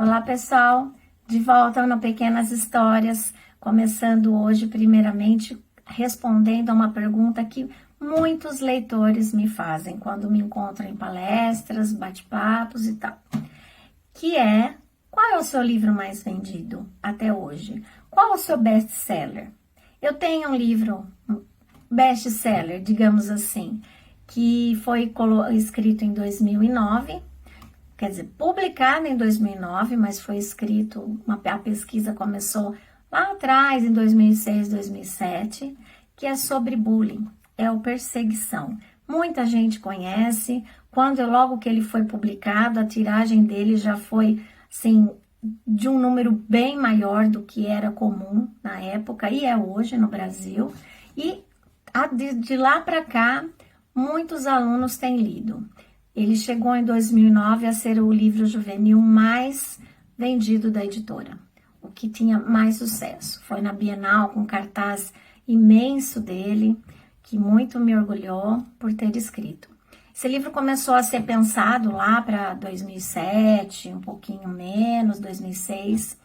Olá, pessoal! De volta no Pequenas Histórias, começando hoje, primeiramente, respondendo a uma pergunta que muitos leitores me fazem quando me encontram em palestras, bate-papos e tal, que é: qual é o seu livro mais vendido até hoje? Qual é o seu best-seller? Eu tenho um livro best-seller, digamos assim, que foi escrito em 2009, quer dizer, publicado em 2009, mas foi escrito, a pesquisa começou lá atrás, em 2006, 2007, que é sobre bullying, é o Perseguição. Muita gente conhece, logo que ele foi publicado, a tiragem dele já foi, assim, de um número bem maior do que era comum na época, e é hoje no Brasil, e de lá para cá, muitos alunos têm lido. Ele chegou em 2009 a ser o livro juvenil mais vendido da editora, o que tinha mais sucesso. Foi na Bienal, com cartaz imenso dele, que muito me orgulhou por ter escrito. Esse livro começou a ser pensado lá para 2007, um pouquinho menos, 2006,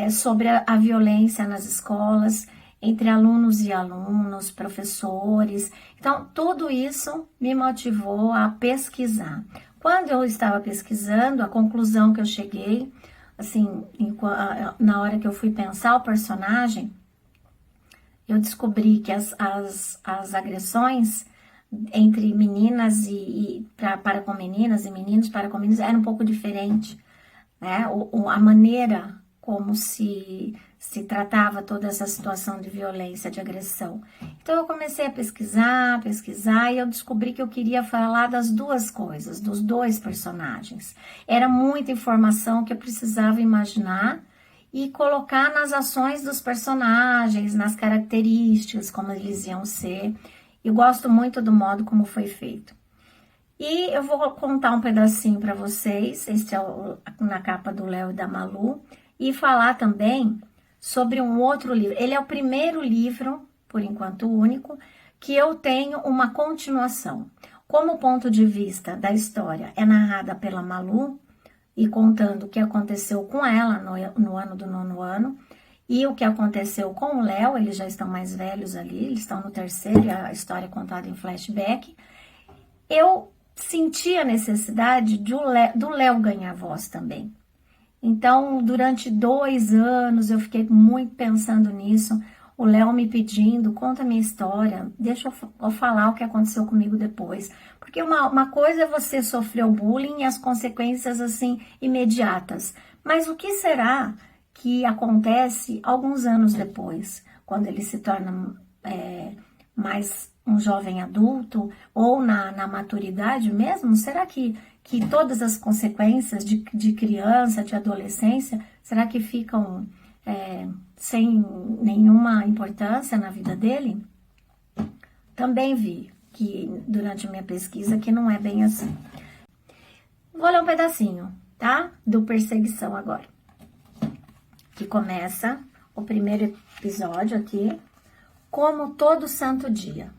sobre a violência nas escolas, entre alunos e alunos, professores. Então, tudo isso me motivou a pesquisar. Quando eu estava pesquisando, a conclusão que eu cheguei, assim, na hora que eu fui pensar o personagem, eu descobri que as agressões entre meninas para com meninas e meninos para com meninos era um pouco diferente, né? A maneira como se tratava toda essa situação de violência, de agressão. Então eu comecei a pesquisar, e eu descobri que eu queria falar das duas coisas, dos dois personagens. Era muita informação que eu precisava imaginar e colocar nas ações dos personagens, nas características, como eles iam ser. Eu gosto muito do modo como foi feito. E eu vou contar um pedacinho para vocês, este é na capa do Léo e da Malu, e falar também sobre um outro livro. Ele é o primeiro livro, por enquanto único, que eu tenho uma continuação. Como o ponto de vista da história é narrada pela Malu, e contando o que aconteceu com ela no ano do 9º ano, e o que aconteceu com o Léo, eles já estão mais velhos ali, eles estão no 3º, e a história é contada em flashback, eu senti a necessidade do Léo ganhar voz também. Então, durante 2 anos, eu fiquei muito pensando nisso. O Léo me pedindo: conta a minha história, deixa eu falar o que aconteceu comigo depois. Porque uma coisa é você sofrer o bullying e as consequências, assim, imediatas. Mas o que será que acontece alguns anos depois, quando ele se torna mais um jovem adulto, ou na maturidade mesmo? Será que todas as consequências de criança, de adolescência, será que ficam sem nenhuma importância na vida dele? Também vi que durante a minha pesquisa que não é bem assim. Vou ler um pedacinho, tá? Do Perseguição agora. Que começa o primeiro episódio aqui, como todo santo dia.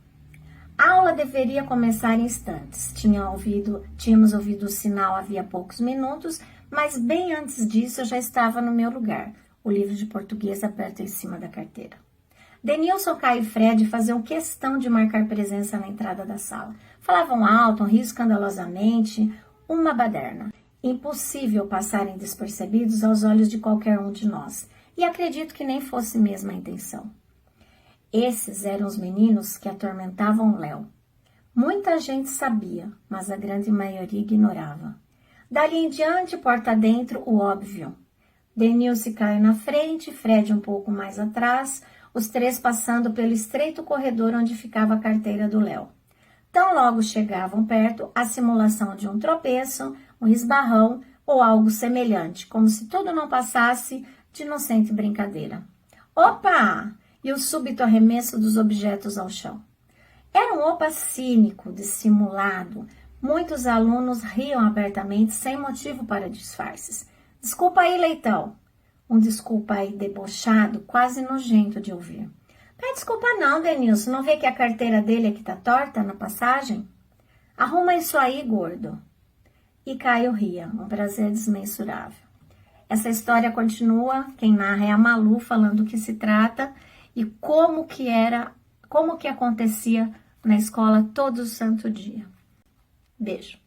A aula deveria começar em instantes. Tínhamos ouvido o sinal havia poucos minutos, mas bem antes disso eu já estava no meu lugar, o livro de português aberto em cima da carteira. Denilson, Caio e Fred faziam questão de marcar presença na entrada da sala. Falavam alto, riam escandalosamente, uma baderna. Impossível passarem despercebidos aos olhos de qualquer um de nós, e acredito que nem fosse mesmo a intenção. Esses eram os meninos que atormentavam Léo. Muita gente sabia, mas a grande maioria ignorava. Dali em diante, porta dentro, o óbvio. Denilson caiu na frente, Fred um pouco mais atrás, os 3 passando pelo estreito corredor onde ficava a carteira do Léo. Tão logo chegavam perto, a simulação de um tropeço, um esbarrão ou algo semelhante, como se tudo não passasse de inocente brincadeira. Opa! E o súbito arremesso dos objetos ao chão. Era um opa cínico, dissimulado. Muitos alunos riam abertamente, sem motivo para disfarces. Desculpa aí, Leitão. Um desculpa aí debochado, quase nojento de ouvir. Pede desculpa não, Denilson. Não vê que a carteira dele é que tá torta na passagem? Arruma isso aí, gordo. E Caio ria, um prazer desmensurável. Essa história continua, quem narra é a Malu, falando do que se trata e como que acontecia na escola todo santo dia. Beijo.